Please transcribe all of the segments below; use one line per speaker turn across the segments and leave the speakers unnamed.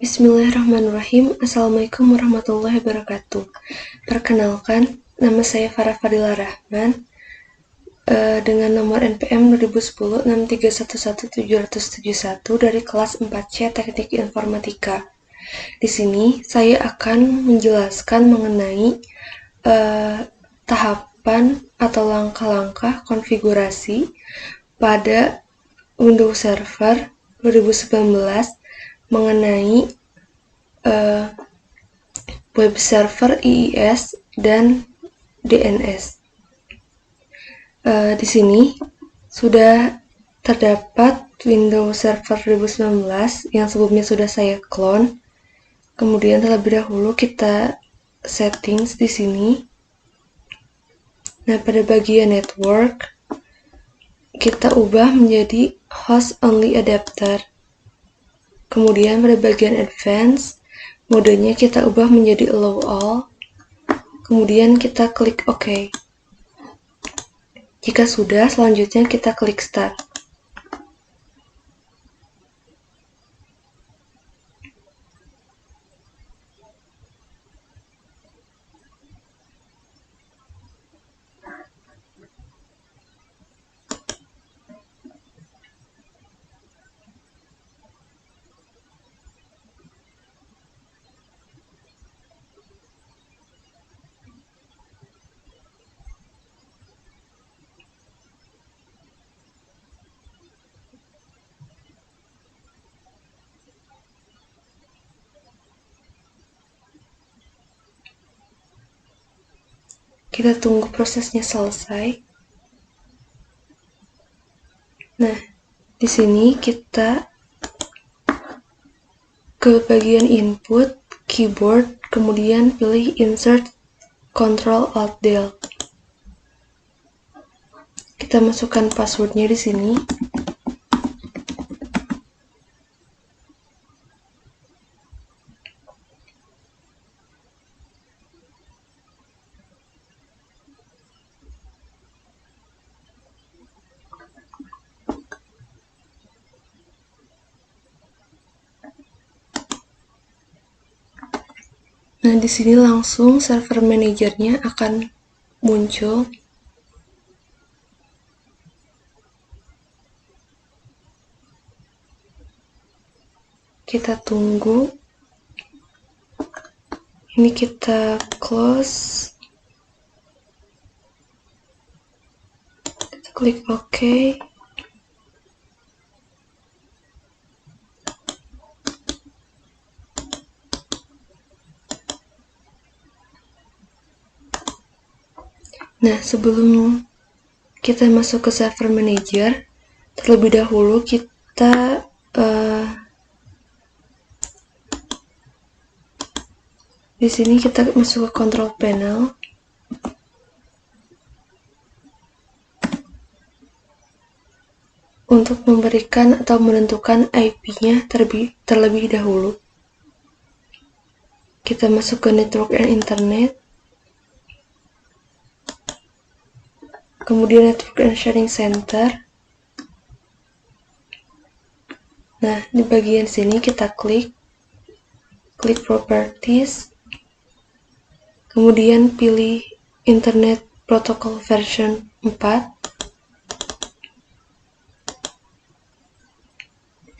Bismillahirrahmanirrahim. Assalamualaikum warahmatullahi wabarakatuh. Perkenalkan, nama saya Farah Fadila Rahman dengan nomor NPM 2010-6311771 dari kelas 4C Teknik Informatika. Di sini saya akan menjelaskan mengenai tahapan atau langkah-langkah konfigurasi pada Windows Server 2019 mengenai web server IIS dan DNS. Di sini sudah terdapat Windows Server 2019 yang sebelumnya sudah saya clone. Kemudian terlebih dahulu kita settings di sini. Nah, pada bagian network kita ubah menjadi host only adapter. Kemudian pada bagian advance modenya kita ubah menjadi allow all. Kemudian kita klik OK. Jika sudah, selanjutnya kita klik start. Kita tunggu prosesnya selesai. Nah, di sini kita ke bagian input, keyboard, kemudian pilih insert Ctrl Alt Del. Kita masukkan passwordnya di sini. Nah, di sini langsung server manajernya akan muncul. Kita tunggu. Ini kita close. Kita klik OK. Nah, sebelum kita masuk ke server manager, terlebih dahulu kita di sini kita masuk ke control panel. Untuk memberikan atau menentukan IP-nya terlebih dahulu. Kita masuk ke network and internet. Kemudian network and sharing center. Nah, di bagian sini kita klik properties. Kemudian pilih internet protocol version 4.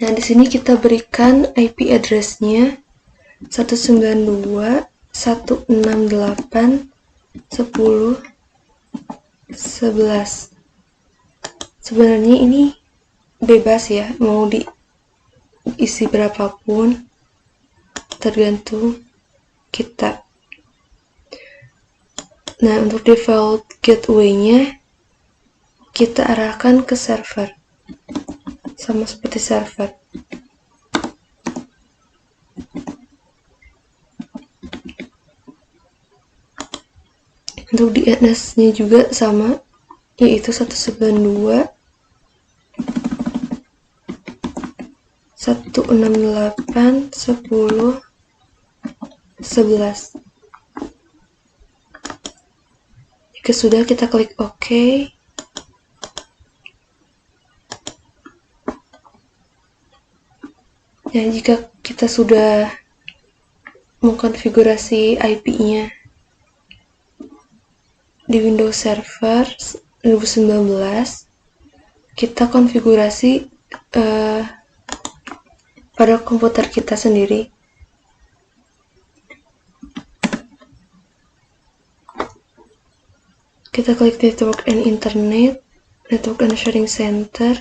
Nah, di sini kita berikan IP address-nya 192.168.10.11. Sebenarnya ini bebas ya, mau diisi berapapun, tergantung kita. Nah, untuk default gateway-nya kita arahkan ke server, sama seperti server. Untuk DNS-nya juga sama, yaitu 192.168.10.11. Jika sudah, kita klik OK. Ya, jika kita sudah mengkonfigurasi IP-nya di Windows Server 2019, kita konfigurasi pada komputer kita sendiri. Kita klik Network and Internet, Network and Sharing Center.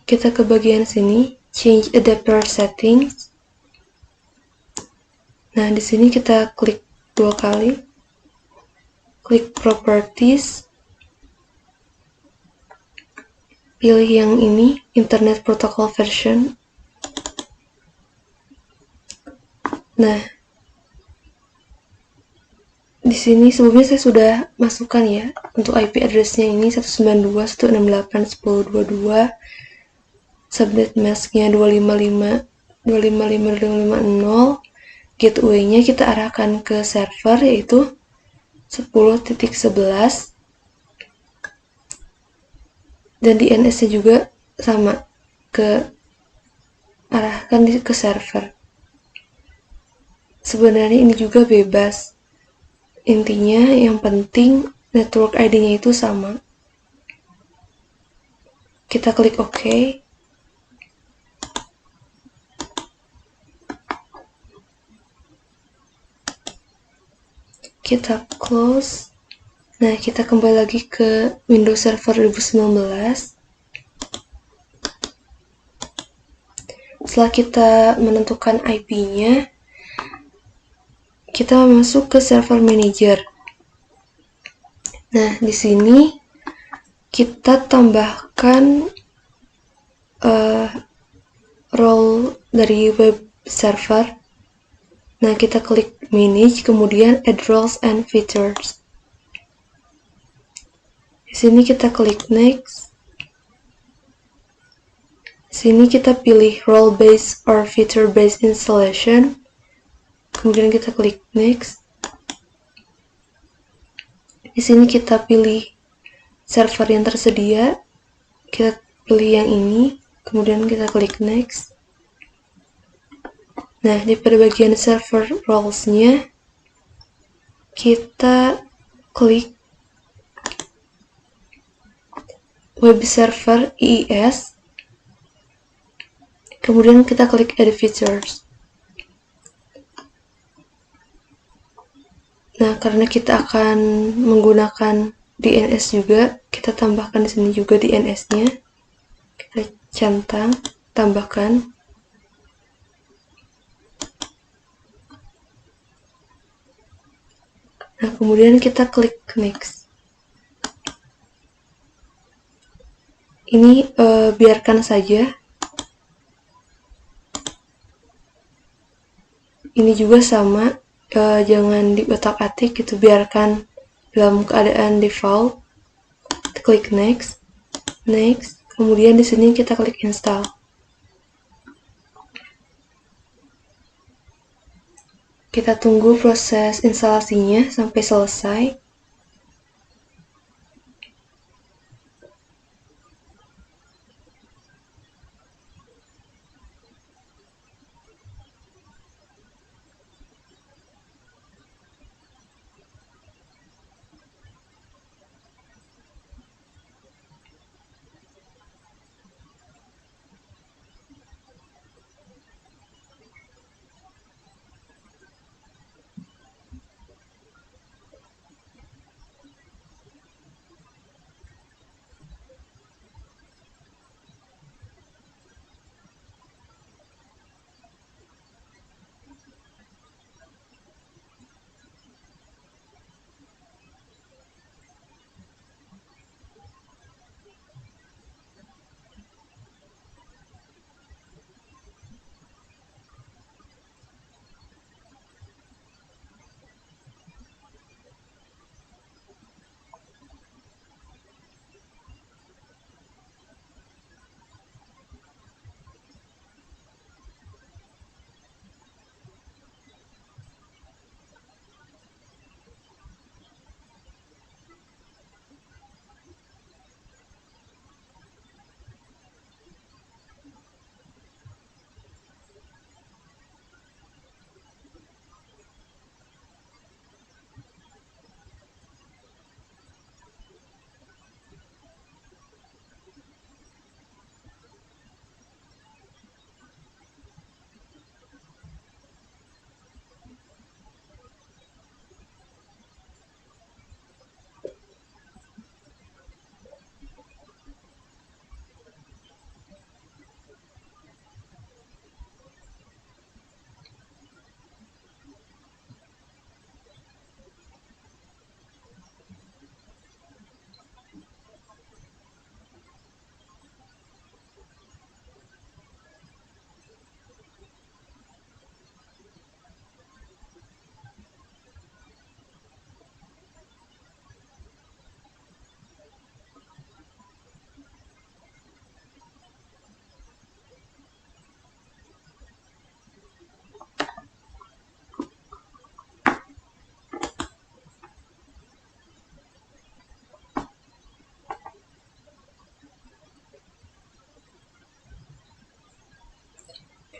Kita ke bagian sini, Change Adapter Settings. Nah, di sini kita klik 2 kali. Klik Properties. Pilih yang ini, Internet Protocol Version. Nah, di sini sebelumnya saya sudah masukkan ya, untuk IP address-nya ini 192.168.10.22, subnet mask-nya 255.255.250, gateway-nya kita arahkan ke server yaitu 10.11, dan DNS-nya juga sama, arahkan ke server. Sebenarnya ini juga bebas. Intinya yang penting network ID-nya itu sama. Kita klik OK. Kita close. Nah, kita kembali lagi ke Windows Server 2019. Setelah kita menentukan IP-nya, kita masuk ke Server Manager. Nah, di sini kita tambahkan role dari web server. Nah, kita klik Manage, kemudian Add Roles and Features. Di sini kita klik Next. Di sini kita pilih Role Based or Feature Based Installation. Kemudian kita klik Next. Di sini kita pilih server yang tersedia. Kita pilih yang ini. Kemudian kita klik Next. Nah, di pada bagian server roles-nya, kita klik web server IIS, kemudian kita klik Add Features. Nah, karena kita akan menggunakan DNS juga, kita tambahkan di sini juga DNS-nya. Kita centang, tambahkan. Nah, kemudian kita klik Next. Ini biarkan saja. Ini juga sama, jangan diotak-atik, gitu, biarkan dalam keadaan default. Kita klik Next, Next. Kemudian di sini kita klik Install. Kita tunggu proses instalasinya sampai selesai.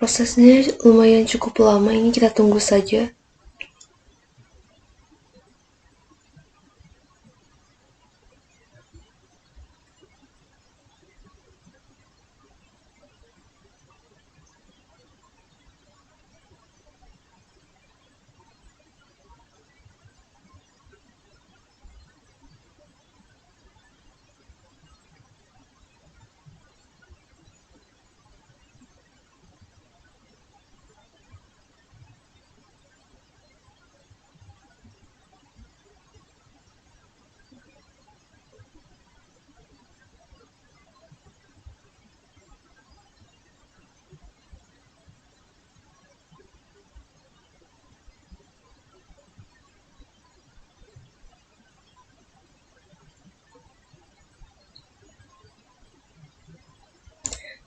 Prosesnya lumayan cukup lama, ini kita tunggu saja.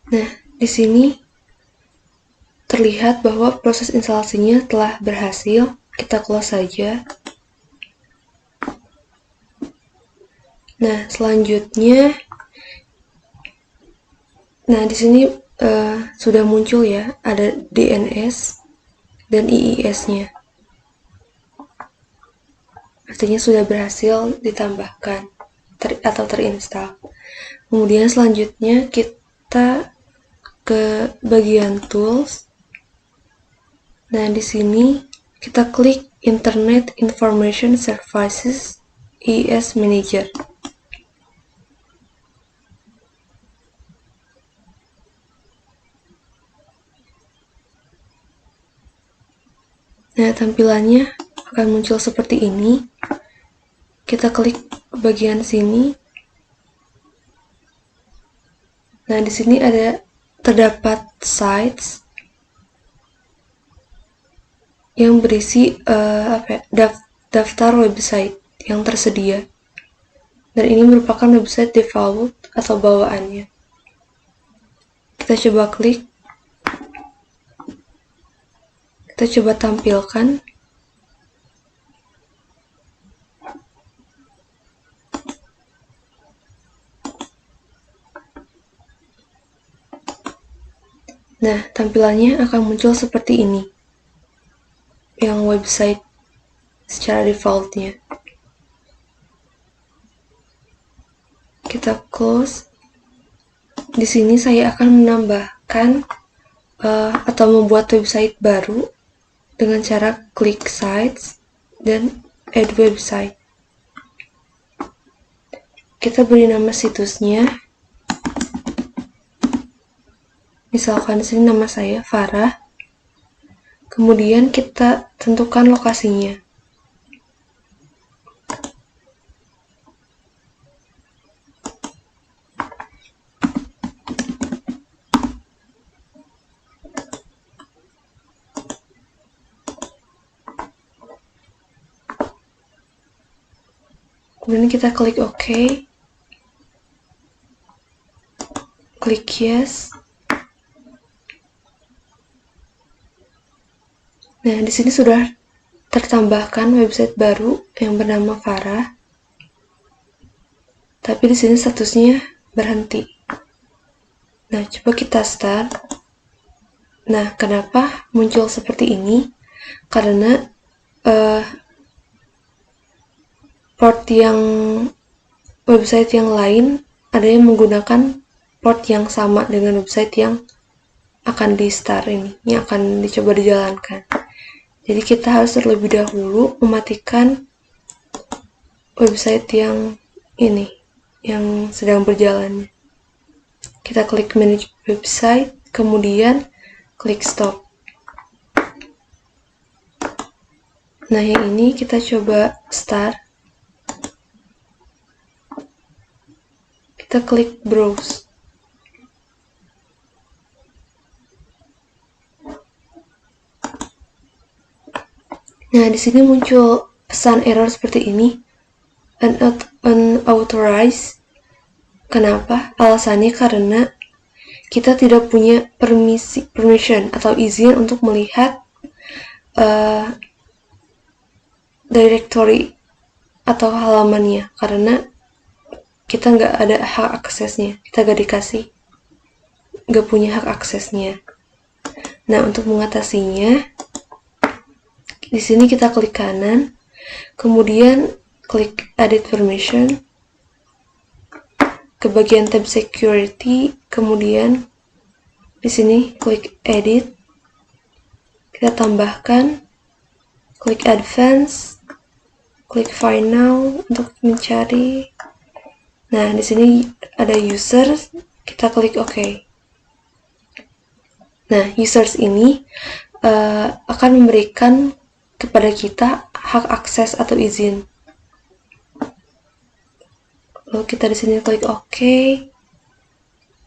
Nah, di sini terlihat bahwa proses instalasinya telah berhasil. Kita close saja. Nah, selanjutnya, di sini sudah muncul ya, ada DNS dan IIS-nya. Artinya sudah berhasil ditambahkan atau terinstall. Kemudian selanjutnya kita ke bagian tools. Nah, di sini kita klik Internet Information Services IIS Manager. Nah, tampilannya akan muncul seperti ini. Kita klik bagian sini. Nah, di sini terdapat sites yang berisi daftar website yang tersedia. Dan ini merupakan website default atau bawaannya. Kita coba klik. Kita coba tampilkan. Nah, tampilannya akan muncul seperti ini. Yang website secara defaultnya. Kita close. Di sini saya akan menambahkan atau membuat website baru dengan cara klik sites dan add website. Kita beri nama situsnya. Misalkan di sini nama saya Farah. Kemudian kita tentukan lokasinya. Kemudian kita klik OK. Klik Yes. Nah, di sini sudah tertambahkan website baru yang bernama Farah. Tapi di sini statusnya berhenti. Nah, coba kita start. Nah, kenapa muncul seperti ini? Karena port yang website yang lain ada yang menggunakan port yang sama dengan website yang akan di start ini, yang akan dicoba dijalankan. Jadi kita harus terlebih dahulu mematikan website yang ini, yang sedang berjalan. Kita klik manage website, kemudian klik stop. Nah, yang ini kita coba start. Kita klik browse. Nah, di sini muncul pesan error seperti ini. Unauthorized. Kenapa? Alasannya karena kita tidak punya permission atau izin untuk melihat directory atau halamannya, karena kita nggak ada hak aksesnya, kita nggak punya hak aksesnya. Nah, untuk mengatasinya, di sini kita klik kanan, kemudian klik Edit Permission, ke bagian tab Security, kemudian di sini klik Edit, kita tambahkan, klik Advance, klik Find Now untuk mencari. Nah, di sini ada User, kita klik OK. Nah, users ini akan memberikan kepada kita hak akses atau izin. Lalu kita di sini klik OK,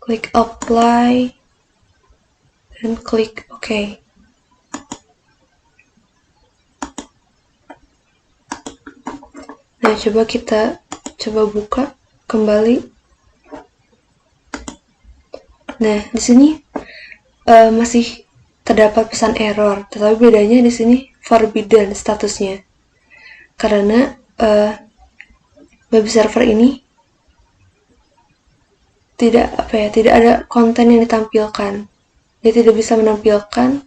klik Apply, dan klik OK. Nah, kita coba buka kembali. Nah, di sini masih terdapat pesan error, tetapi bedanya di sini forbidden statusnya, karena web server ini tidak ada konten yang ditampilkan. Dia tidak bisa menampilkan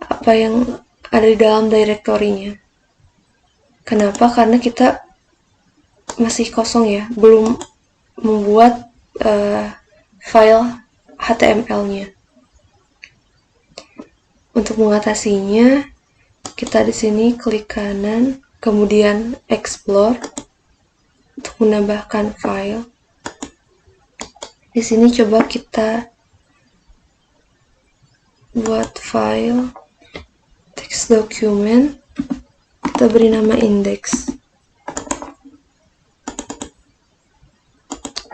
apa yang ada di dalam direktorinya. Kenapa? Karena kita masih kosong ya, belum membuat file HTML-nya. Untuk mengatasinya, kita di sini klik kanan, kemudian Explore untuk menambahkan file. Di sini coba kita buat file text document, kita beri nama index.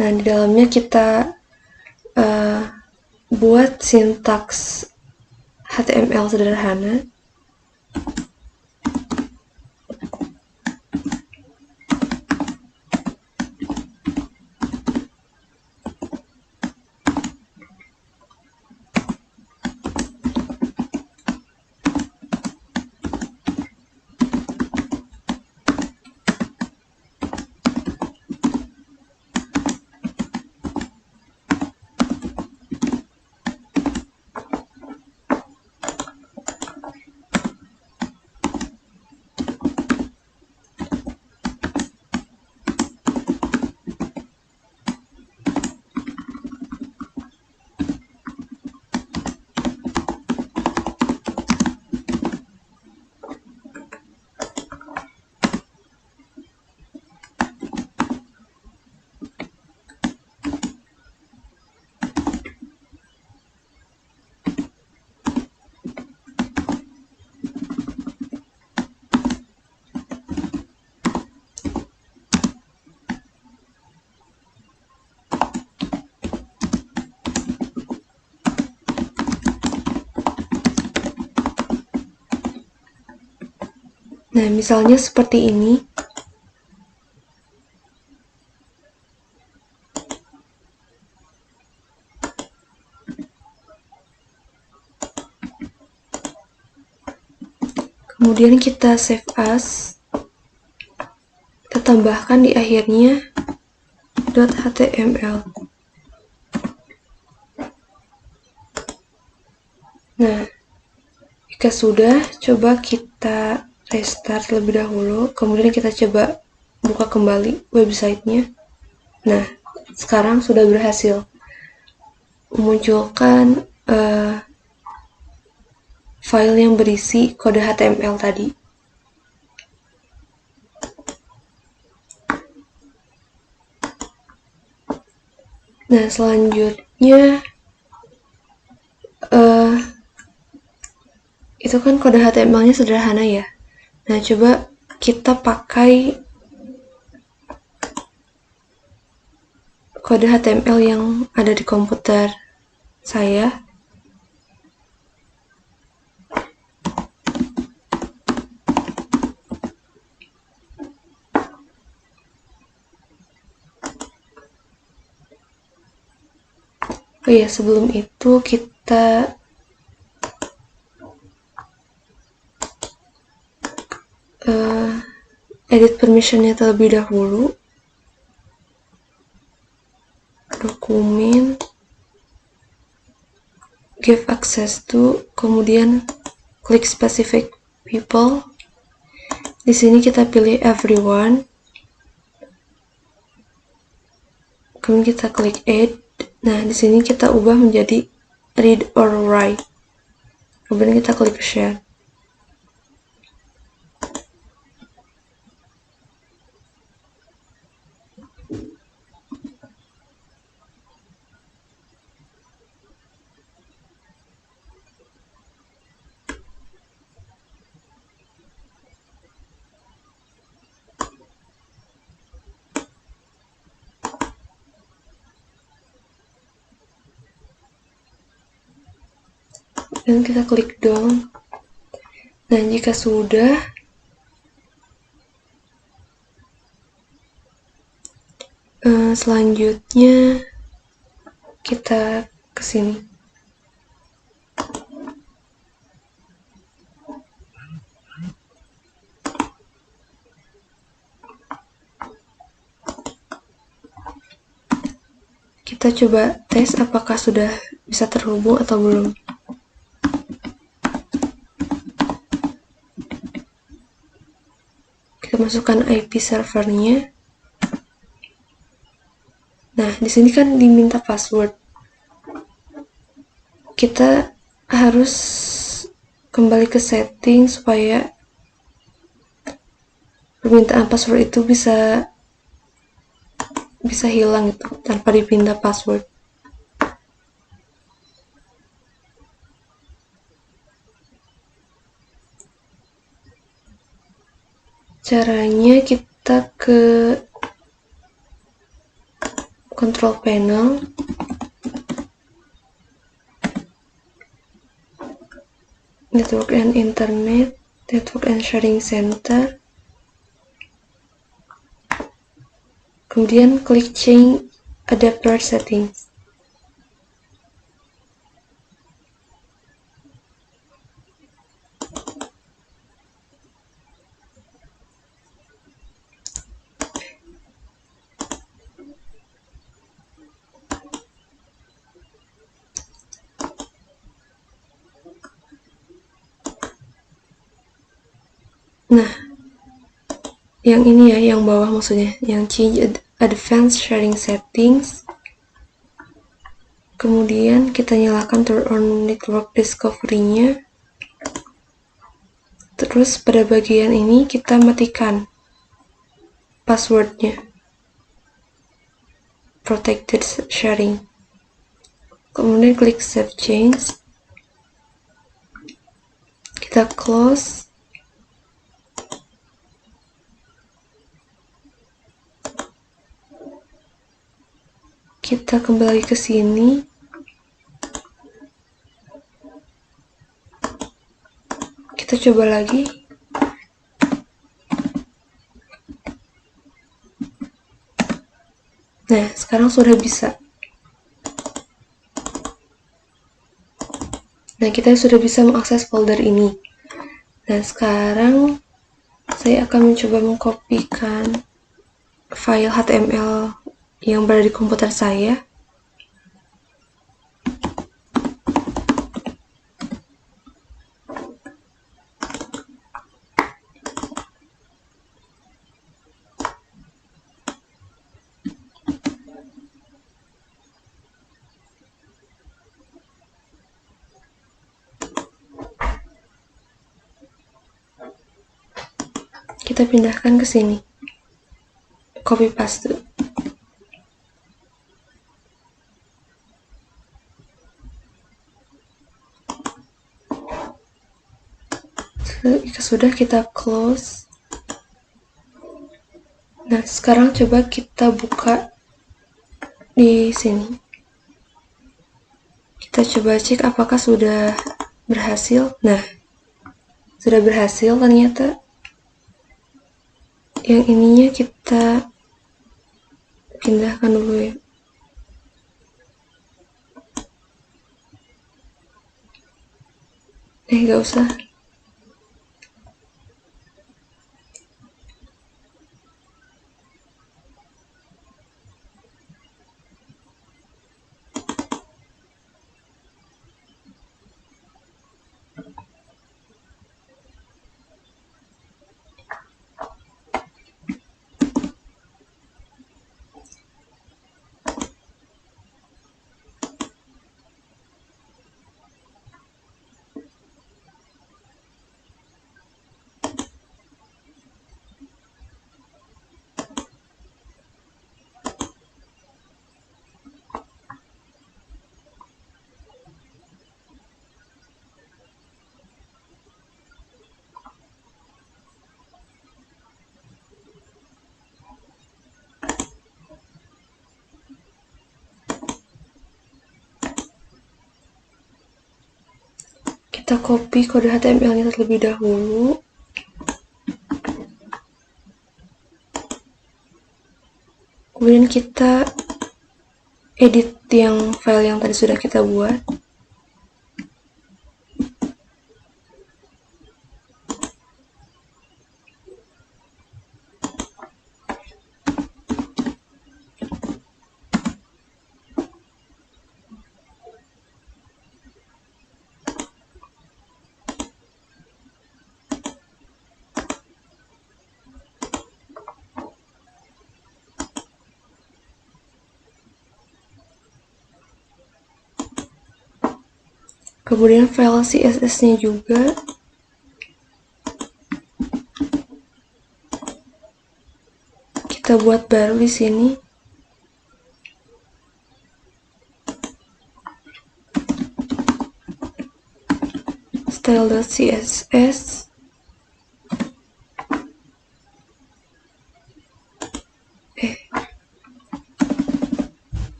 Nah, di dalamnya kita buat sintaks HTML sederhana. Nah, misalnya seperti ini. Kemudian kita save as, kita tambahkan di akhirnya .html. Nah, jika sudah, coba kita restart terlebih dahulu, kemudian kita coba buka kembali websitenya. Nah, sekarang sudah berhasil memunculkan file yang berisi kode HTML tadi. Nah, selanjutnya itu kan kode HTML-nya sederhana ya. Nah, coba kita pakai kode HTML yang ada di komputer saya. Oh ya, sebelum itu kita edit permissionnya terlebih dahulu. Dokumen, give access access to, kemudian klik specific people. Di sini kita pilih everyone. Kemudian kita klik add. Nah, di sini kita ubah menjadi read or write. Kemudian kita klik share. Dan kita klik done. Nah, jika sudah, selanjutnya kita ke sini. Kita coba tes apakah sudah bisa terhubung atau belum. Kita masukkan IP servernya. Nah, di sini kan diminta password. Kita harus kembali ke setting supaya permintaan password itu bisa hilang gitu tanpa dipindah password. Caranya kita ke control panel, network and internet, network and sharing center, kemudian klik change adapter settings. Nah, yang ini ya, yang bawah maksudnya, yang change advanced sharing settings. Kemudian kita nyalakan turn on network discovery-nya. Terus pada bagian ini kita matikan passwordnya, protected sharing. Kemudian klik save change. Kita close. Kita kembali ke sini. Kita coba lagi. Nah, sekarang sudah bisa. Nah, kita sudah bisa mengakses folder ini. Nah, sekarang saya akan mencoba mengkopikan file HTML yang berada di komputer saya. Kita pindahkan ke sini. Copy paste. Jika sudah, kita close. Nah, sekarang coba kita buka di sini. Kita coba cek apakah sudah berhasil. Nah, sudah berhasil ternyata. Yang ininya kita pindahkan dulu ya. Gak usah. Kita copy kode HTML-nya terlebih dahulu. Kemudian kita edit yang file yang tadi sudah kita buat. Kemudian file CSS-nya juga kita buat baru di sini. Style.css.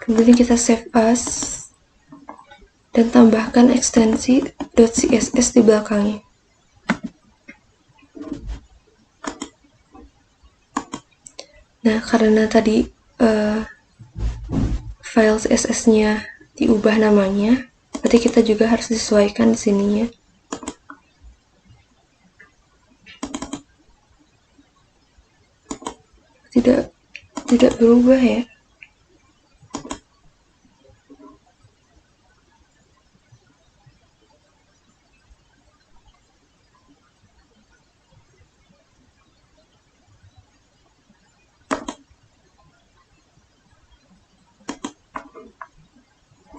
Kemudian kita save as dan tambahkan ekstensi .css di belakangnya. Nah, karena tadi file CSS-nya diubah namanya, berarti kita juga harus disesuaikan di sininya. Tidak berubah ya.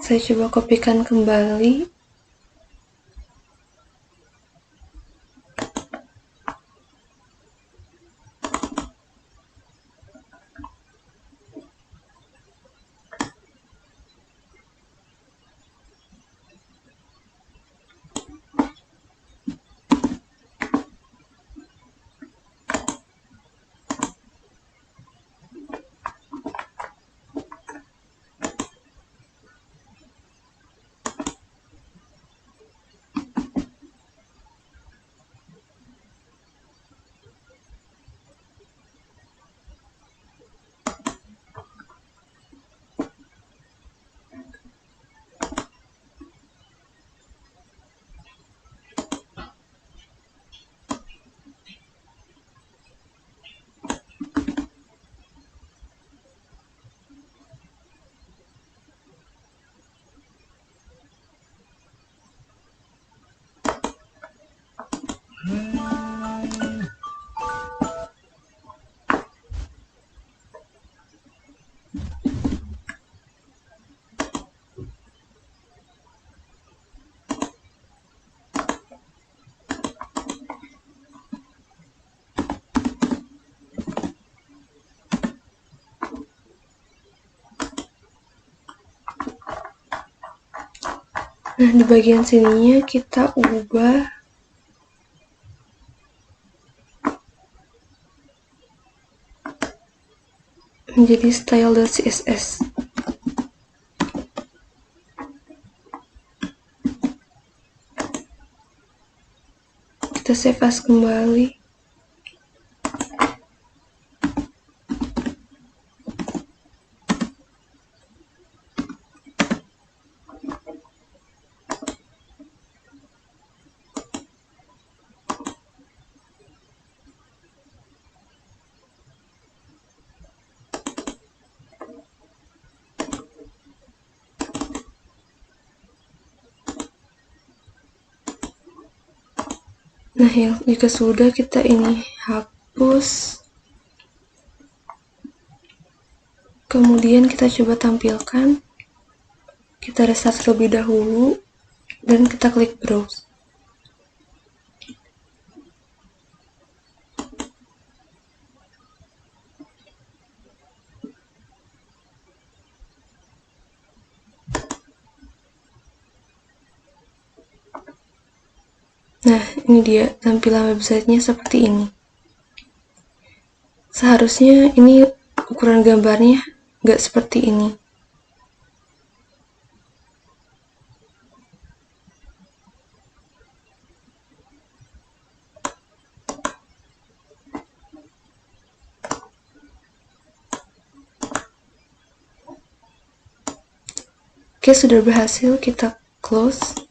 Saya coba kopikan kembali. Nah, di bagian sininya kita ubah menjadi style.css. Kita save as kembali. Nah, jika sudah, kita ini hapus. Kemudian kita coba tampilkan. Kita restart terlebih dahulu dan kita klik browse. Nah, ini dia tampilan websitenya seperti ini. Seharusnya ini ukuran gambarnya nggak seperti ini. Oke, sudah berhasil, kita close.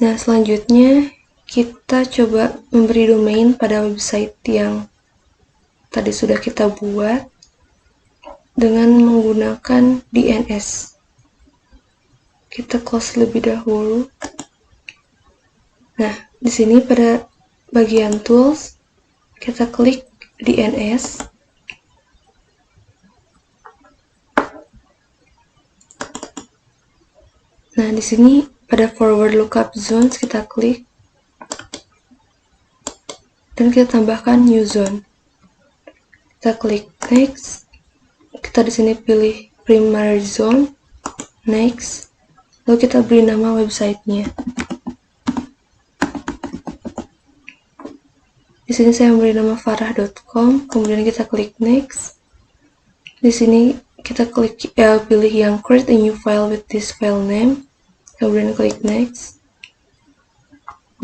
Nah, selanjutnya kita coba memberi domain pada website yang tadi sudah kita buat dengan menggunakan DNS. Kita close lebih dahulu. Nah, di sini pada bagian tools kita klik DNS. Nah, di sini pada forward lookup zones kita klik dan kita tambahkan new zone. Kita klik next. Kita di sini pilih primary zone, next. Lalu kita beri nama websitenya. Di sini saya memberi nama farah.com, kemudian kita klik next. Di sini kita klik pilih yang create a new file with this file name, kemudian klik next.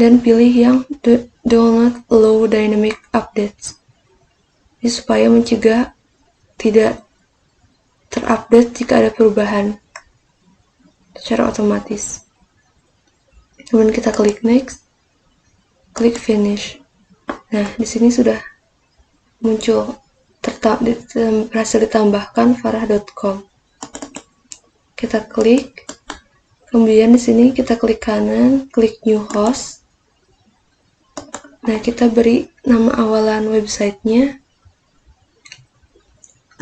Dan pilih yang do not allow dynamic updates. Ini supaya mencegah tidak terupdate jika ada perubahan secara otomatis. Kemudian kita klik next, klik finish. Nah, di sini sudah muncul berhasil ditambahkan farah.com. Kita klik, kemudian di sini kita klik kanan, klik new host. Nah, kita beri nama awalan websitenya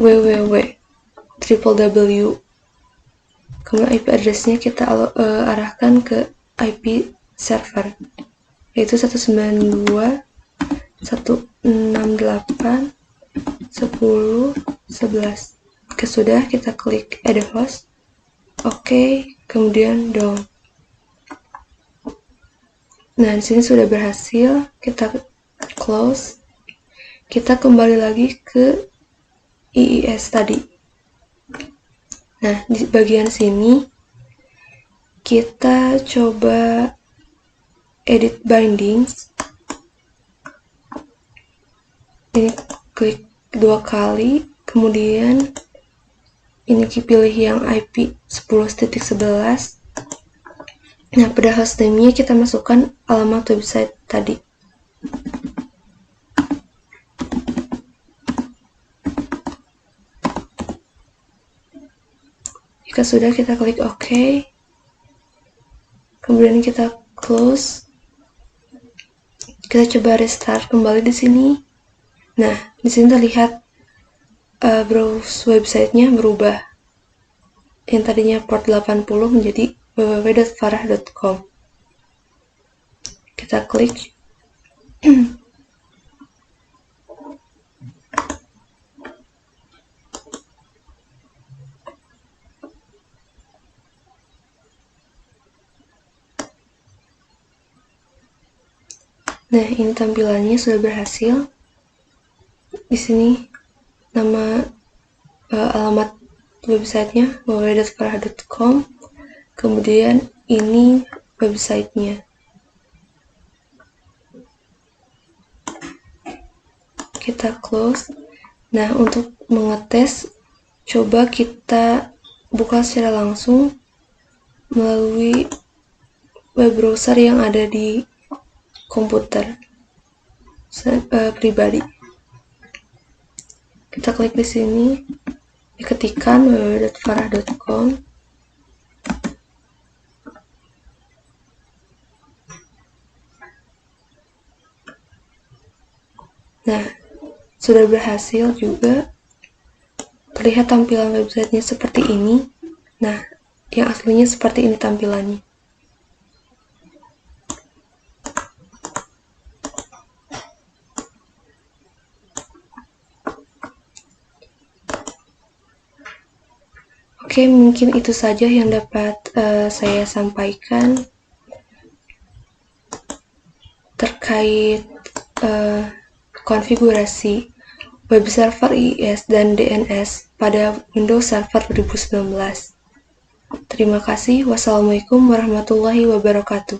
www. Kemudian IP address-nya kita arahkan ke IP server, yaitu 192.168.10.11. Oke, sudah, kita klik add host. Oke, kemudian done. Nah, di sini sudah berhasil, kita close. Kita kembali lagi ke IIS tadi. Nah, di bagian sini kita coba edit bindings. Ini klik 2 kali, kemudian ini pilih yang IP 10.11. Nah, pada hostname-nya kita masukkan alamat website tadi. Jika sudah, kita klik OK. Kemudian kita close. Kita coba restart kembali di sini. Nah, di sini terlihat browse websitenya berubah. Yang tadinya port 80 menjadi www.farah.com. Kita klik. Nah, ini tampilannya sudah berhasil. Di sini nama alamat websitenya www.farah.com. Kemudian ini websitenya. Kita close. Nah, untuk mengetes, coba kita buka secara langsung melalui web browser yang ada di komputer pribadi. Kita klik di sini, diketikkan www.farah.com. Nah, sudah berhasil juga. Terlihat tampilan websitenya seperti ini. Nah, yang aslinya seperti ini tampilannya. Oke, mungkin itu saja yang dapat saya sampaikan terkait konfigurasi web server IIS dan DNS pada Windows Server 2019. Terima kasih. Wassalamualaikum warahmatullahi wabarakatuh.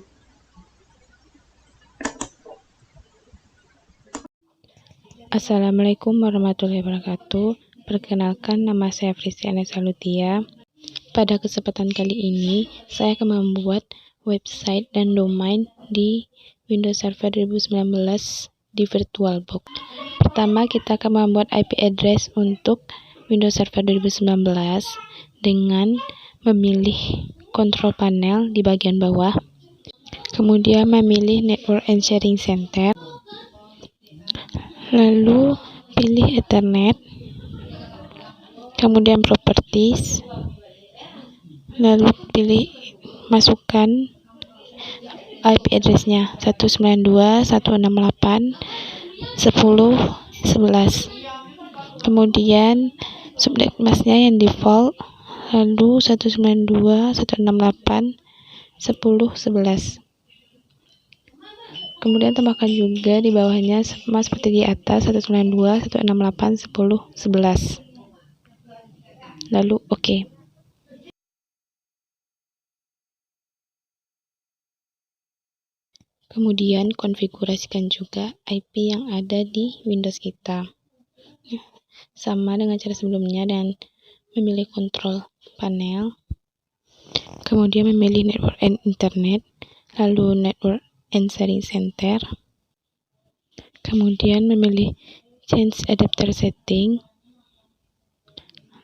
Assalamualaikum warahmatullahi wabarakatuh. Perkenalkan, nama saya Fristiana Salutia. Pada kesempatan kali ini, saya akan membuat website dan domain di Windows Server 2019 di VirtualBox. Pertama, kita akan membuat IP address untuk Windows Server 2019 dengan memilih control panel di bagian bawah, kemudian memilih Network and Sharing Center, lalu pilih Ethernet, kemudian Properties, lalu pilih masukkan IP address-nya 192.168.10.11. Kemudian subnet mask-nya yang default, lalu 192.168.10.11. Kemudian tambahkan juga di bawahnya sama seperti di atas 192.168.10.11. Lalu oke. Kemudian konfigurasikan juga IP yang ada di Windows kita. Sama dengan cara sebelumnya, dan memilih kontrol panel, kemudian memilih Network and Internet, lalu Network and Sharing Center, kemudian memilih Change Adapter Setting,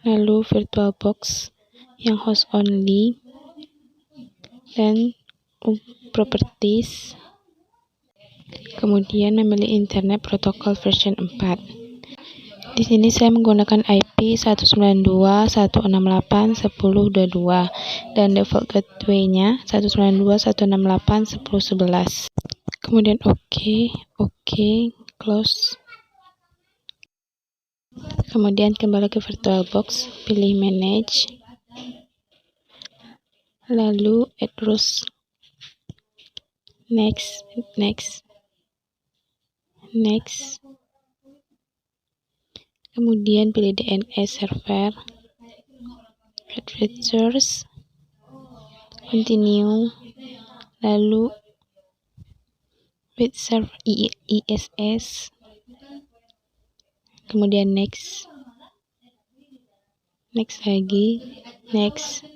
lalu VirtualBox yang host only, dan Properties, kemudian memilih Internet Protocol version 4. Di sini saya menggunakan IP 192.168.10.22 dan default gateway-nya 192.168.10.11. Kemudian oke, close. Kemudian kembali ke VirtualBox, pilih Manage, lalu Add Rules, Next. Kemudian pilih DNS server, Add Features, Continue, lalu with server ISS, kemudian next lagi, next,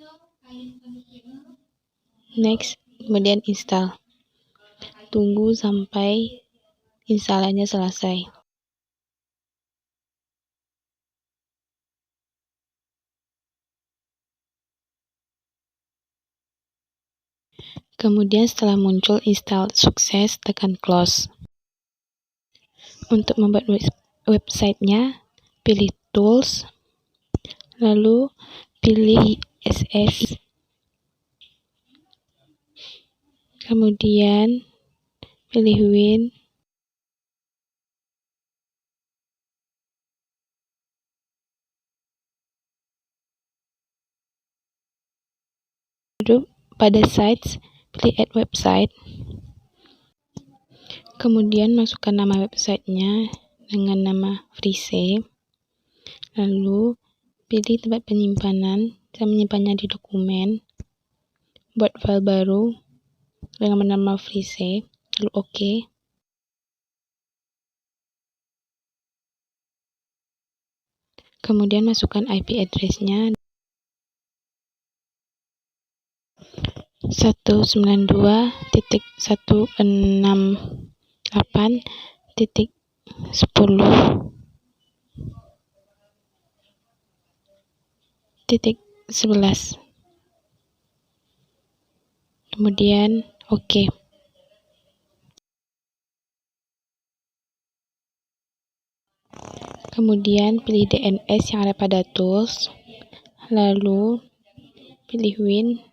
kemudian install. Tunggu sampai instalannya selesai. Kemudian setelah muncul install sukses, tekan close. Untuk membuat websitenya, pilih tools, lalu pilih SS, kemudian pilih Win, lalu pada sites pilih add website, kemudian masukkan nama websitenya dengan nama Freeze, lalu pilih tempat penyimpanan, saya menyimpannya di dokumen, buat file baru dengan nama Freeze, lalu oke. Kemudian masukkan IP address-nya 192.168.10.11. Kemudian oke. Kemudian pilih DNS yang ada pada tools, lalu pilih Win,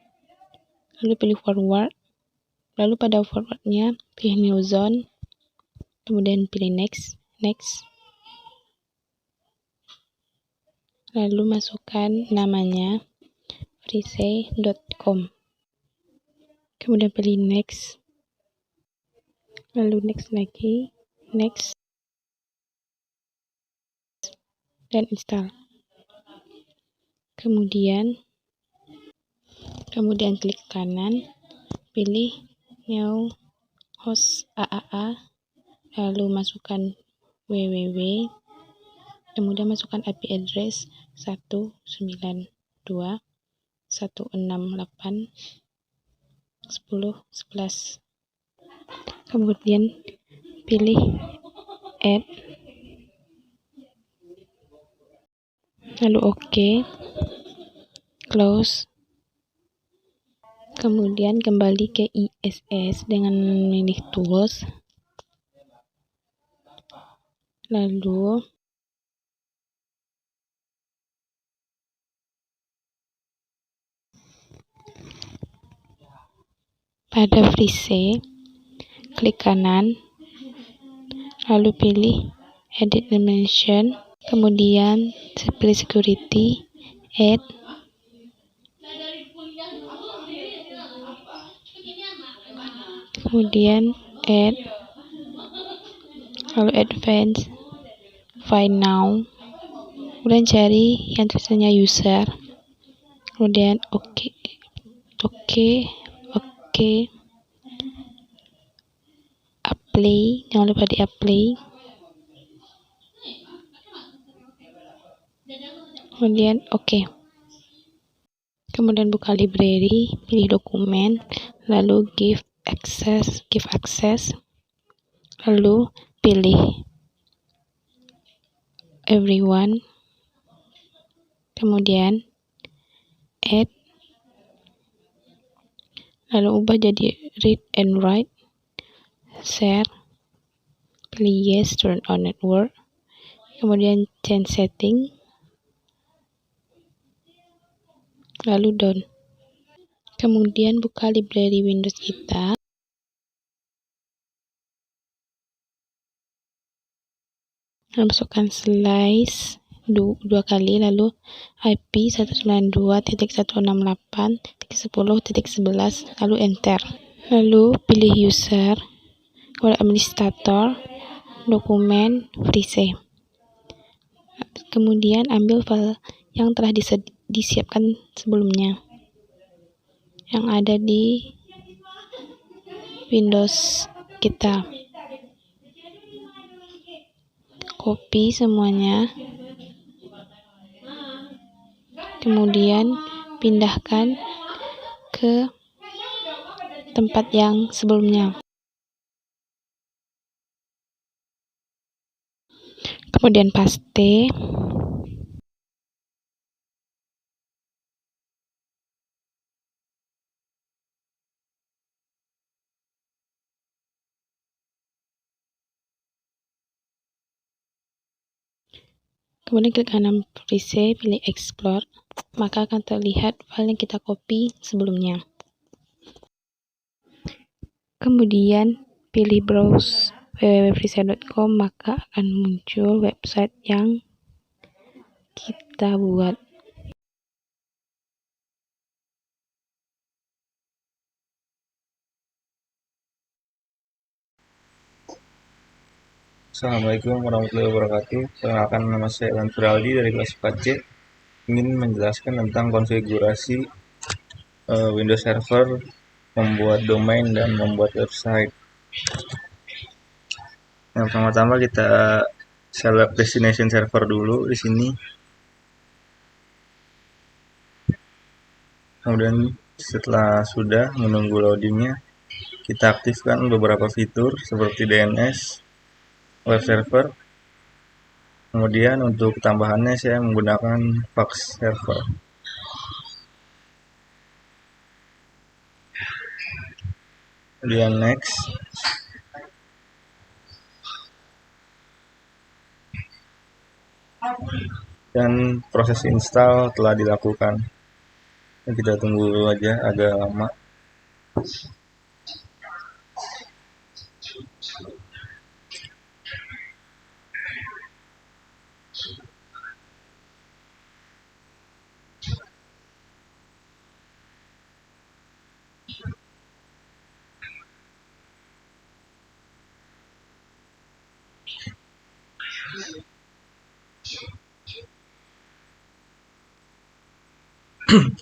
lalu pilih forward, lalu pada forwardnya pilih new zone, kemudian pilih next, lalu masukkan namanya freeze.com, kemudian pilih next, lalu next lagi, dan install. Kemudian klik kanan, pilih new host AAA, lalu masukkan www, Kemudian masukkan IP address 192.168.10.11. Kemudian pilih add, lalu OK, close. Kemudian kembali ke ISS dengan memilih tools, lalu pada freeze klik kanan, lalu pilih edit dimension, kemudian pilih security, add, kemudian add, lalu advance, find now, kemudian cari yang tulisannya user, kemudian OK, apply, jangan lupa di apply, kemudian OK. Kemudian buka library, pilih dokumen, lalu give access, lalu pilih everyone, kemudian add, lalu ubah jadi read and write, share, pilih yes, turn on network, kemudian change setting, lalu done. Kemudian buka library Windows kita, masukkan slice dua kali, lalu IP 192.168.10.11, lalu enter. Lalu pilih user, kemudian administrator, dokumen, freeze. Kemudian ambil file yang telah disiapkan sebelumnya, yang ada di Windows kita. Copy semuanya, kemudian pindahkan ke tempat yang sebelumnya. Kemudian paste. Kemudian klik kanan freeze, pilih explore, maka akan terlihat file yang kita copy sebelumnya. Kemudian pilih browse www.freeze.com, maka akan muncul website yang kita buat.
Assalamualaikum warahmatullahi wabarakatuh. Perkenalkan, nama saya Elan Firaldi dari kelas 4C. Ingin menjelaskan tentang konfigurasi Windows Server, membuat domain dan membuat website. Yang pertama-tama kita select destination server dulu di sini. Kemudian setelah sudah menunggu loadingnya, kita aktifkan beberapa fitur seperti DNS, web server. Kemudian untuk tambahannya saya menggunakan fax server. Kemudian next. Dan proses install telah dilakukan. Kita tunggu dulu aja, agak lama.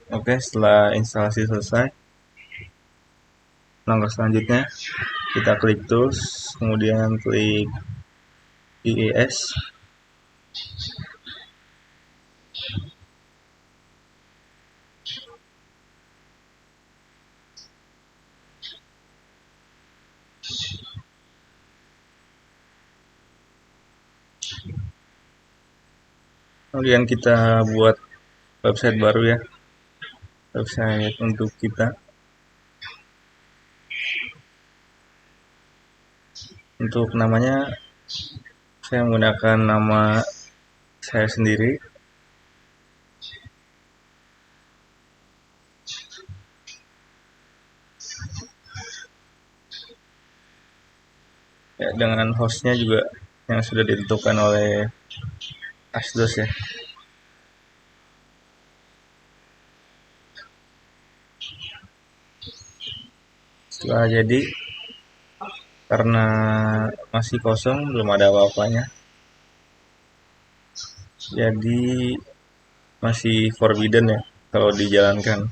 Oke, setelah instalasi selesai, langkah selanjutnya kita klik tools, kemudian klik IIS, Kemudian kita buat website baru ya, website untuk kita. Untuk namanya saya menggunakan nama saya sendiri. Ya, dengan hostnya juga yang sudah ditentukan oleh Asdos ya. Setelah jadi, karena masih kosong belum ada apa-apanya, jadi masih forbidden ya kalau dijalankan.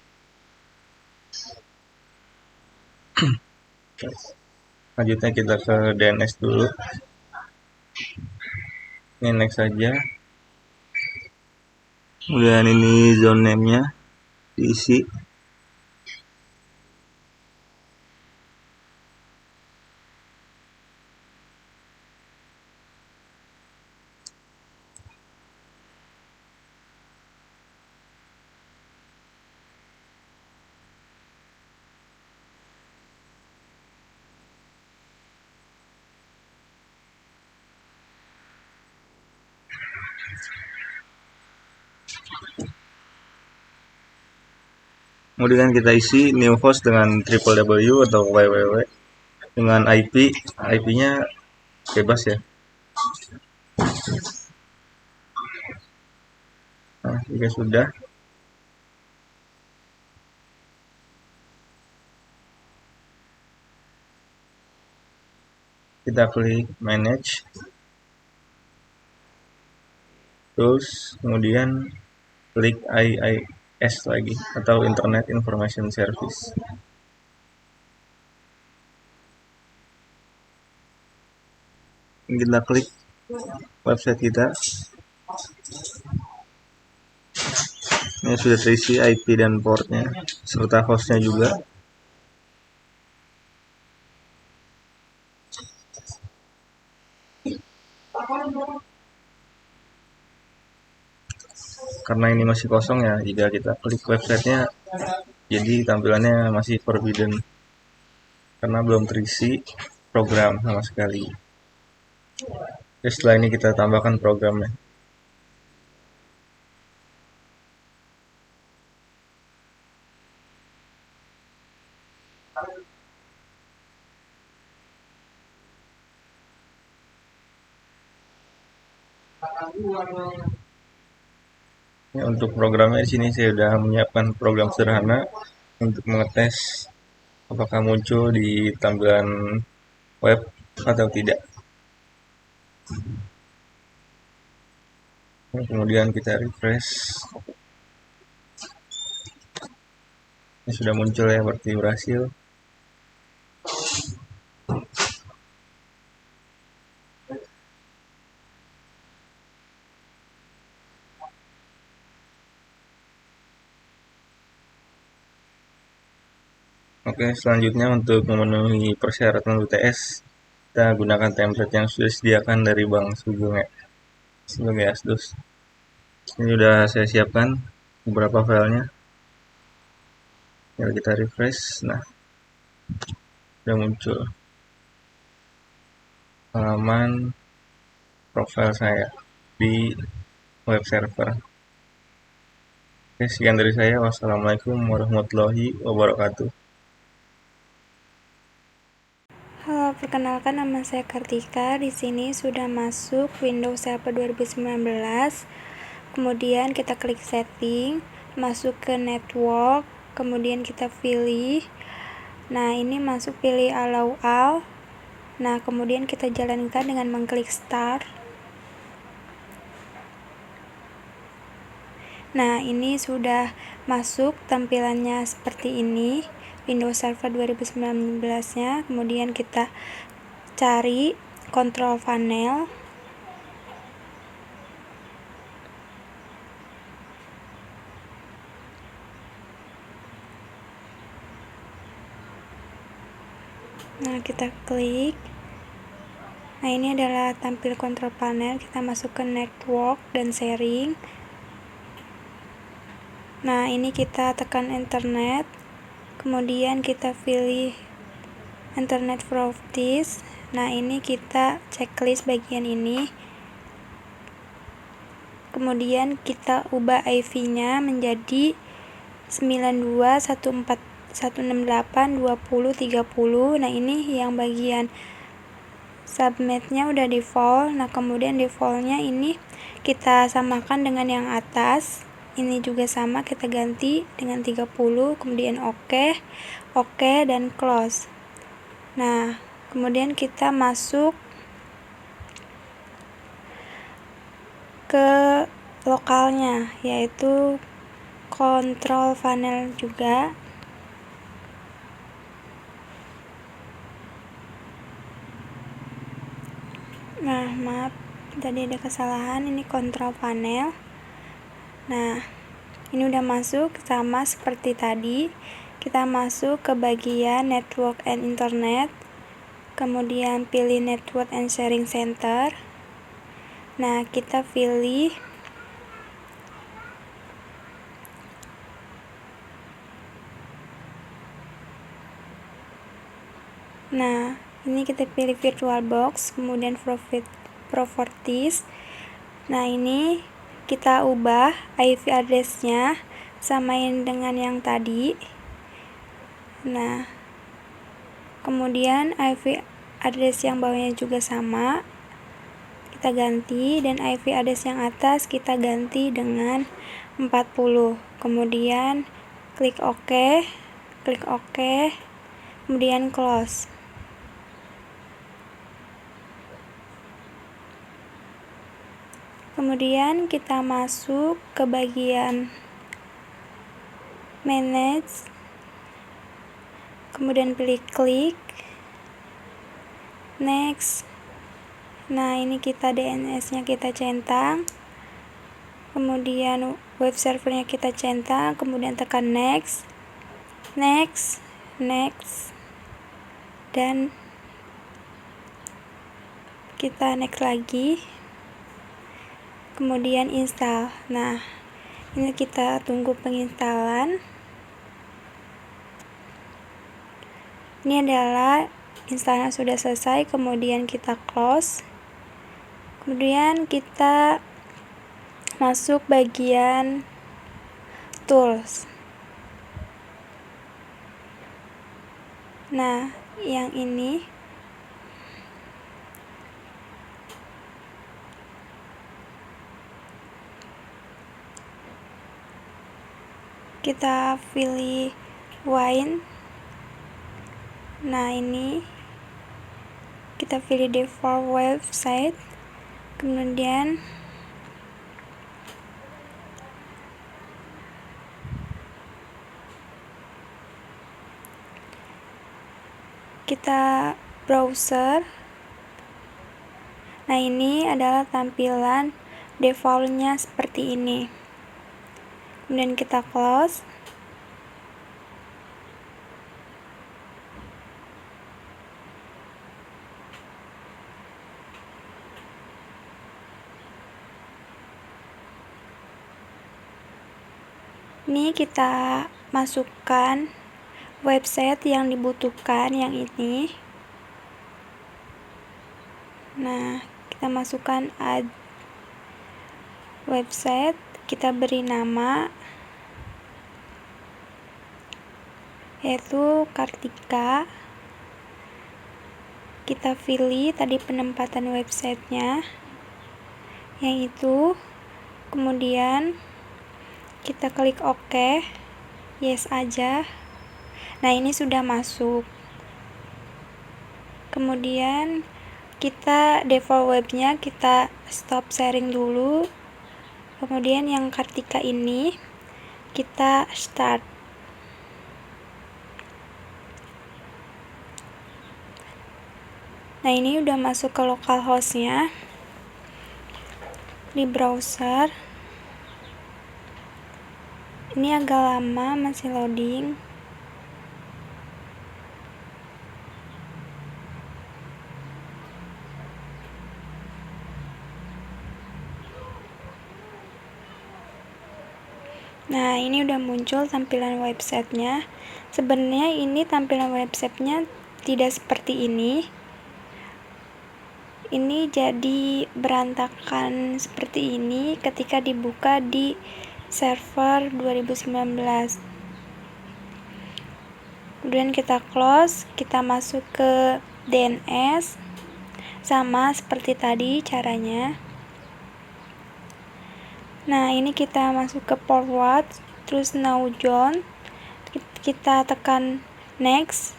Selanjutnya kita ke DNS dulu. Ini next saja. Kemudian ini zone name-nya diisi. Kemudian kita isi new host dengan www atau www dengan IP-nya bebas ya. Nah, jika sudah, kita klik manage, terus kemudian klik IIS lagi atau Internet Information Service. Kita klik website kita. Ini sudah terisi IP dan portnya serta hostnya juga. Karena ini masih kosong ya, jika kita klik websitenya, jadi tampilannya masih forbidden karena belum terisi program sama sekali. Jadi setelah ini kita tambahkan programnya. Ya, untuk programnya di sini saya sudah menyiapkan program sederhana untuk mengetes apakah muncul di tampilan web atau tidak. Kemudian kita refresh. Ini sudah muncul ya, berarti berhasil. Oke, selanjutnya untuk memenuhi persyaratan UTS, kita gunakan template yang sudah disediakan dari Bank Sugeng ya, sebagai Asdos. Ini sudah saya siapkan beberapa filenya. Tinggal kita refresh. Nah, sudah muncul halaman profil saya di web server. Oke, sekian dari saya. Wassalamualaikum warahmatullahi wabarakatuh.
Halo, perkenalkan nama saya Kartika. Di sini sudah masuk Windows Server 2019. Kemudian kita klik setting, masuk ke network, kemudian kita pilih. Nah, ini masuk pilih allow all. Nah, kemudian kita jalankan dengan mengklik start. Nah, ini sudah masuk tampilannya seperti ini. Windows Server 2019-nya. Kemudian kita cari control panel. Nah, kita klik. Nah, ini adalah tampil control panel. Kita masuk ke network dan sharing. Nah, ini kita tekan internet, kemudian kita pilih internet properties. Nah, ini kita checklist bagian ini, kemudian kita ubah IP-nya menjadi 92.168.20.30. Nah, ini yang bagian subnetnya udah default. Nah, kemudian defaultnya ini kita samakan dengan yang atas. Ini juga sama, kita ganti dengan 30, kemudian oke, dan close. Nah, kemudian kita masuk ke lokalnya, yaitu control panel juga. Nah, maaf, tadi ada kesalahan, ini control panel. Nah, ini udah masuk, sama seperti tadi. Kita masuk ke bagian network and internet, kemudian pilih network and sharing center. Nah, kita pilih ini kita pilih VirtualBox, kemudian properties. Nah, ini kita ubah IP address-nya samain dengan yang tadi. Nah, kemudian IP address yang bawahnya juga sama, kita ganti, dan IP address yang atas kita ganti dengan 40. Kemudian klik OK, kemudian close. Kemudian kita masuk ke bagian manage, kemudian pilih klik next. Nah, ini kita DNS-nya kita centang, kemudian web servernya kita centang, kemudian tekan next, dan kita next lagi, kemudian install. Nah, ini kita tunggu penginstalan. Ini adalah instalnya sudah selesai, kemudian kita close. Kemudian kita masuk bagian tools. Nah, yang ini kita pilih wine. Nah, ini kita pilih default website, kemudian kita browser. Nah, ini adalah tampilan defaultnya seperti ini. Kemudian kita close. Ini kita masukkan website yang dibutuhkan, yang ini. Nah, kita masukkan add website, kita beri nama yaitu Kartika. Kita pilih tadi penempatan websitenya yang itu, kemudian kita klik OK, yes aja. Nah, ini sudah masuk. Kemudian kita default webnya kita stop sharing dulu, kemudian yang Kartika ini kita start. Nah, ini udah masuk ke localhost-nya di browser. Ini agak lama, masih loading. Nah, ini udah muncul tampilan websitenya. Sebenarnya ini tampilan websitenya tidak seperti ini. Ini jadi berantakan seperti ini ketika dibuka di server 2019. Kemudian kita close, kita masuk ke DNS. Sama seperti tadi caranya. Nah, ini kita masuk ke forward, terus now join. Kita tekan next.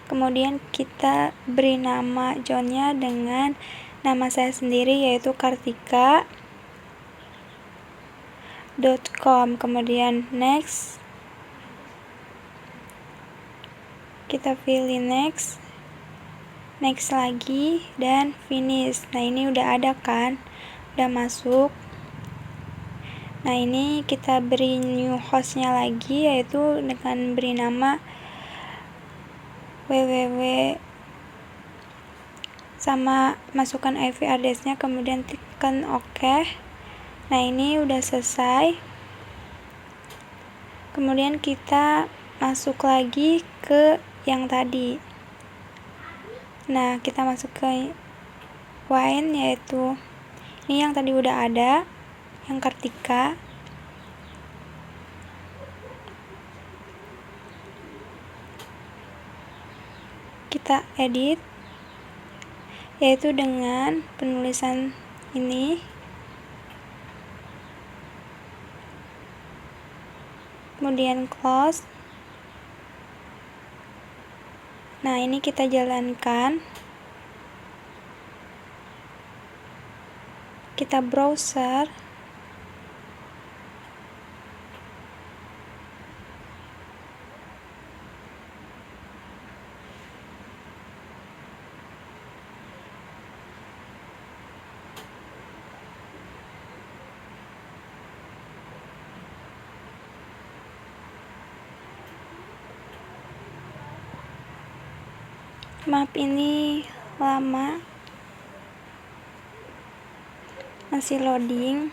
Kemudian kita beri nama joinnya dengan nama saya sendiri, yaitu kartika.com. Kemudian next, kita pilih next lagi, dan finish. Nah, ini udah ada kan, udah masuk. Nah, ini kita beri new hostnya lagi, yaitu dengan beri nama www, sama masukkan IP address-nya, kemudian tekan OK. Nah, ini udah selesai. Kemudian kita masuk lagi ke yang tadi. Nah, kita masuk ke wine, yaitu ini yang tadi udah ada, yang Kartika. Kita edit, yaitu dengan penulisan ini. Kemudian close. Nah, ini kita jalankan. Kita browser. Maaf, ini lama, masih loading.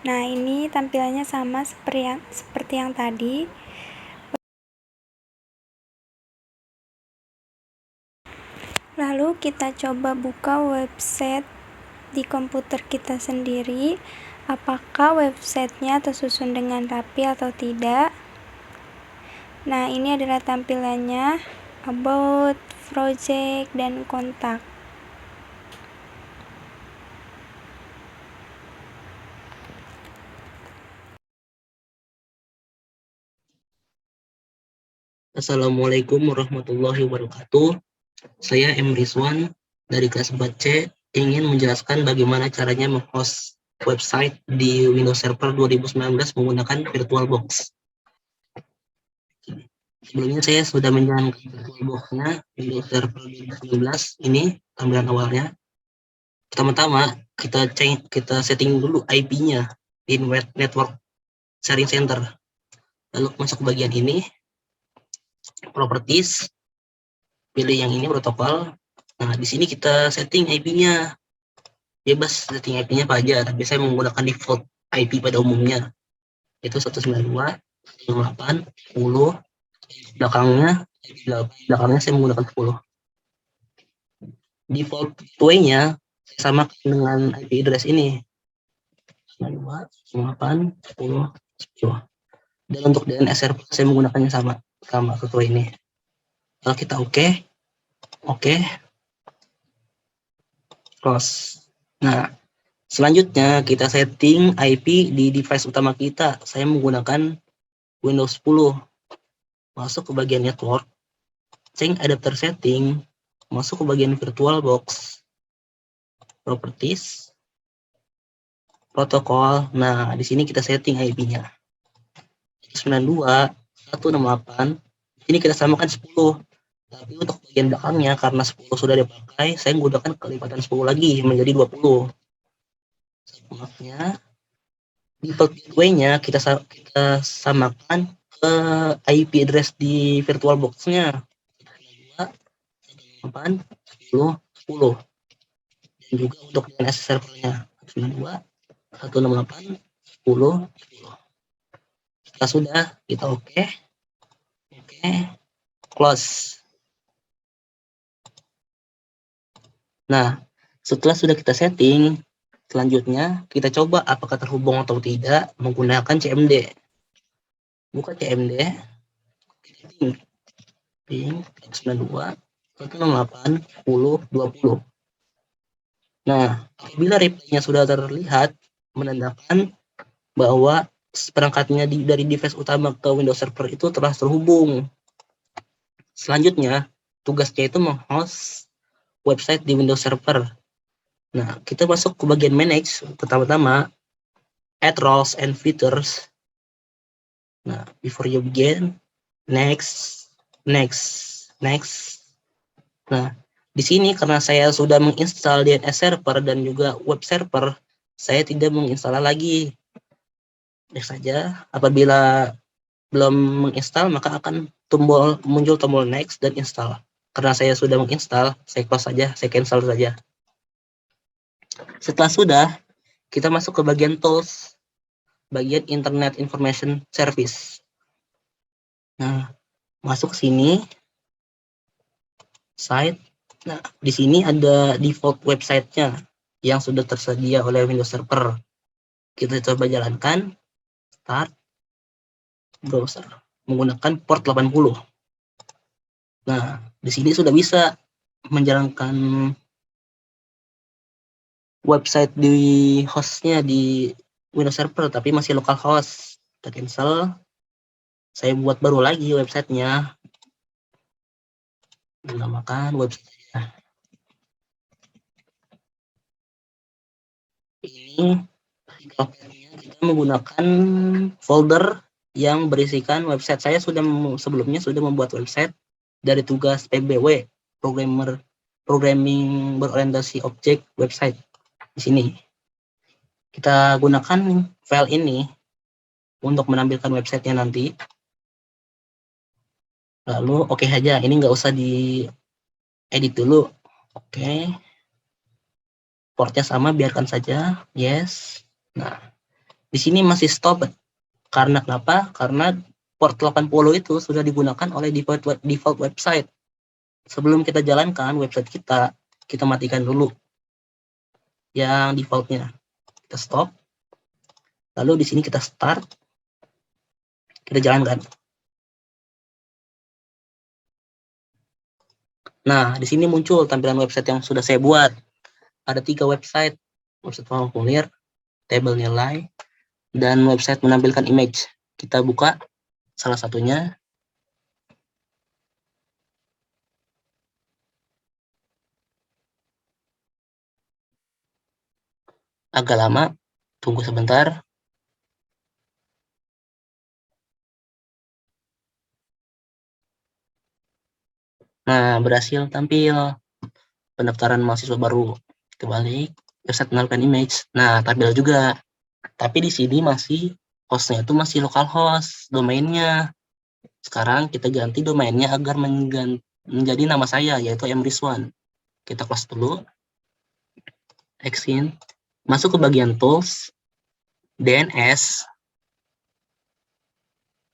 Nah, ini tampilannya sama seperti yang tadi. Lalu kita coba buka website di komputer kita sendiri, apakah websitenya tersusun dengan rapi atau tidak. Nah, ini adalah tampilannya, about, project, dan kontak.
Assalamualaikum warahmatullahi wabarakatuh. Saya M. Rizwan dari kelas 4C ingin menjelaskan bagaimana caranya menghost website di Windows Server 2019 menggunakan VirtualBox. Sebelumnya saya sudah menjalankan VirtualBox-nya Windows Server 2019. Ini tampilan awalnya. Pertama-tama kita setting dulu IP-nya di Network Sharing Center. Lalu masuk ke bagian ini, Properties, pilih yang ini, protokol. Nah, di sini kita setting IP-nya. Bebas setting IP-nya apa aja, tapi saya menggunakan default IP pada umumnya. Itu 192.168.10. Belakangnya saya menggunakan 10. Default gateway-nya saya samakan dengan IP address ini. 192.168.10. Dan untuk DNS server saya menggunakannya sama gateway ini. Kalau kita oke, close. Nah, selanjutnya kita setting IP di device utama kita. Saya menggunakan Windows 10. Masuk ke bagian network, change adapter setting, masuk ke bagian VirtualBox, properties, protokol. Nah, di sini kita setting IP-nya. 192.168. Ini kita samakan 10. Tapi untuk bagian belakangnya, karena 10 sudah dipakai, saya menggunakan kelipatan 10 lagi menjadi 20. Maafnya, default gateway-nya kita samakan ke IP address di VirtualBox-nya. 192.168.10. Dan juga untuk DNS servernya 192.168.10. 168.10. Setelah sudah, kita oke, close. Nah, setelah sudah kita setting, selanjutnya kita coba apakah terhubung atau tidak menggunakan CMD. Buka CMD, ping 92 168 10 20. Nah, apabila reply-nya sudah terlihat, menandakan bahwa perangkatnya dari device utama ke Windows Server itu telah terhubung. Selanjutnya, tugasnya itu menghost website di Windows Server. Nah, kita masuk ke bagian manage, pertama-tama add roles and features. Nah, before you begin, next. Nah, di sini karena saya sudah menginstal DNS server dan juga web server, saya tidak menginstal lagi. Next saja. Apabila belum menginstal, maka akan muncul tombol next dan install. Karena saya sudah menginstal, saya close saja, saya cancel saja. Setelah sudah, kita masuk ke bagian tools, bagian Internet Information Service. Nah, masuk sini, site. Nah, di sini ada default website-nya yang sudah tersedia oleh Windows Server. Kita coba jalankan, start browser menggunakan port 80. Nah, di sini sudah bisa menjalankan website di hostnya di Windows Server, tapi masih localhost. Kita cancel. Saya buat baru lagi websitenya. Menamakan website. Ini kita menggunakan folder yang berisikan website. Saya sebelumnya sudah membuat website dari tugas PBW, programming berorientasi objek website. Di sini kita gunakan file ini untuk menampilkan websitenya nanti. Lalu oke aja, ini nggak usah di edit dulu. Oke. Portnya sama, biarkan saja. Yes. Nah, di sini masih stop. Karena kenapa? Karena port 80 itu sudah digunakan oleh default website. Sebelum kita jalankan website kita matikan dulu yang defaultnya. Kita stop. Lalu di sini kita start. Kita jalankan. Nah, di sini muncul tampilan website yang sudah saya buat. Ada 3 website. Website formulir, table nilai, dan website menampilkan image. Kita buka salah satunya. Agak lama, tunggu sebentar. Nah, berhasil tampil pendaftaran mahasiswa baru. Kebalik, website menampilkan image. Nah, tampil juga. Tapi di sini masih hostnya itu masih localhost, domainnya. Sekarang kita ganti domainnya agar menjadi nama saya, yaitu mrizwan. Kita close dulu. Exit. Masuk ke bagian tools, DNS.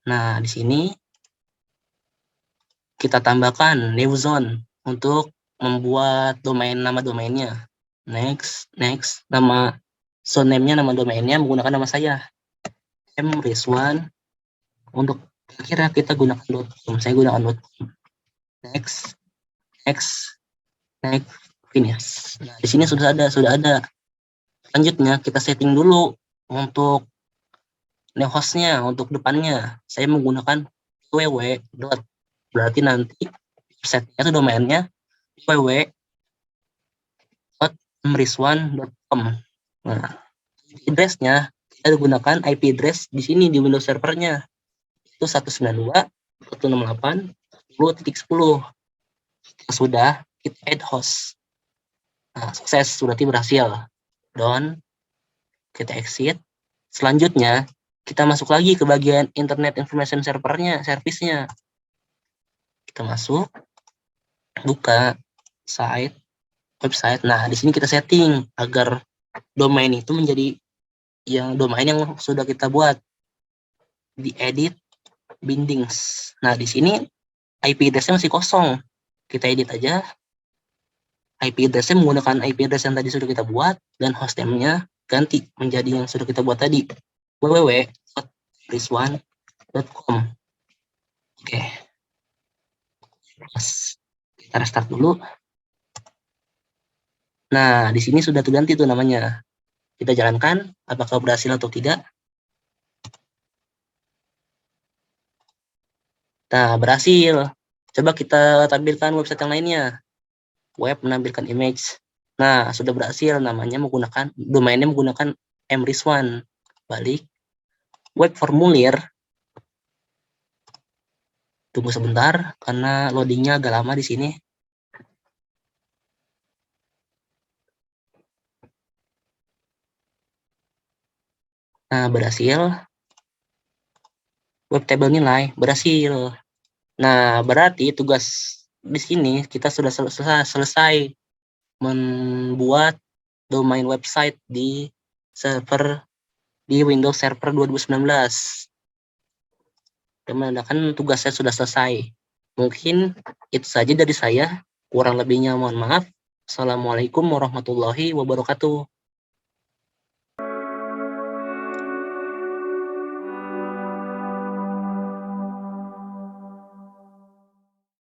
Nah, di sini kita tambahkan new zone untuk membuat nama domainnya. Next, nama zone name-nya, nama domainnya menggunakan nama saya, mrizwan. Untuk akhirnya kita gunakan .com. Saya gunakan .com. Next, finish. Nah, di sini sudah ada. Selanjutnya kita setting dulu untuk name hostnya, untuk depannya. Saya menggunakan www. Berarti nanti website-nya itu domainnya www.mrizwan.com. Nah, address-nya kita gunakan IP address di sini di Windows servernya. Itu 192.168.10.10. Sudah, kita add host. Nah, sukses, sudah berhasil. Done. Kita exit. Selanjutnya, kita masuk lagi ke bagian Internet Information Server-nya, service-nya. Kita masuk, buka website. Nah, di sini kita setting agar domain itu menjadi domain yang sudah kita buat di edit bindings. Nah, di sini IP address-nya masih kosong. Kita edit aja. IP address-nya menggunakan IP address yang tadi sudah kita buat, dan hostname-nya ganti menjadi yang sudah kita buat tadi, www.rizwan.com. Oke. Kita restart dulu. Nah, di sini sudah terganti tuh namanya. Kita jalankan, apakah berhasil atau tidak. Nah, berhasil. Coba kita tampilkan website yang lainnya. Web menampilkan image. Nah, sudah berhasil, domainnya menggunakan mrizwan. Balik. Web formulir. Tunggu sebentar, karena loadingnya agak lama di sini. Nah, berhasil. Web table nilai, berhasil. Nah, berarti tugas di sini kita sudah selesai membuat domain website di Windows Server 2019. Dan menandakan tugasnya sudah selesai. Mungkin itu saja dari saya. Kurang lebihnya mohon maaf. Assalamualaikum warahmatullahi wabarakatuh.